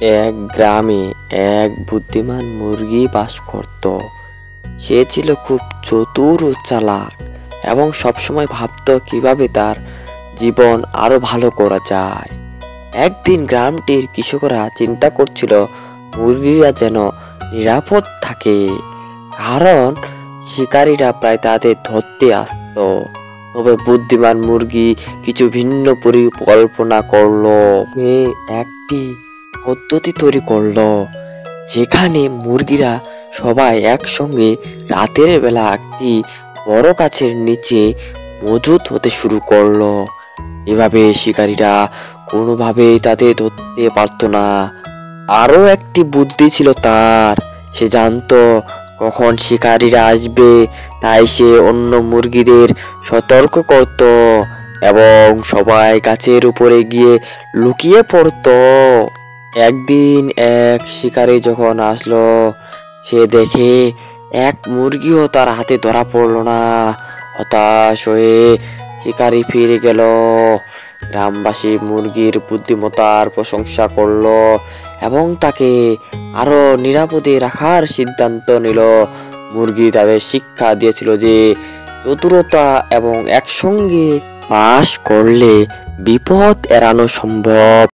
এক গ্রামে এক বুদ্ধিমান মুরগি বাস করত। সে ছিল খুব চতুর ও চালাক এবং সবসময় ভাবতো কিভাবে তার জীবন আরো ভালো করা যায়। একদিন গ্রামটির কৃষকরা চিন্তা করছিল মুরগিরা যেন নিরাপদ থাকে, কারণ শিকারীরা প্রায় তাদের ধরতে আসতো। তবে বুদ্ধিমান মুরগি কিছু ভিন্ন পরিকল্পনা করলো। সে একটি পদ্ধতি তৈরি করলো যেখানে মুরগিরা সবাই একসঙ্গে রাতের বেলা একটি বড় গাছের নিচে মজুত হতে শুরু করলো। এভাবে শিকারীরা কোনোভাবেই তাদের ধরতে পারতো না। আরো একটি বুদ্ধি ছিল তার। সে জানতো কখন শিকারীরা আসবে, তাই সে অন্য মুরগিদের সতর্ক করত এবং সবাই গাছের উপরে গিয়ে লুকিয়ে পড়তো। একদিন এক শিকারী যখন আসলো, সে দেখে এক মুরগিও তার হাতে ধরা পড়লো না। হতাশ হয়ে শিকারী ফিরে গেল। গ্রামবাসী মুরগির বুদ্ধিমত্তার প্রশংসা করলো এবং তাকে আরো নিরাপদে রাখার সিদ্ধান্ত নিল। মুরগি তাদের শিক্ষা দিয়েছিল যে চতুরতা এবং একসঙ্গে বাস করলে বিপদ এড়ানো সম্ভব।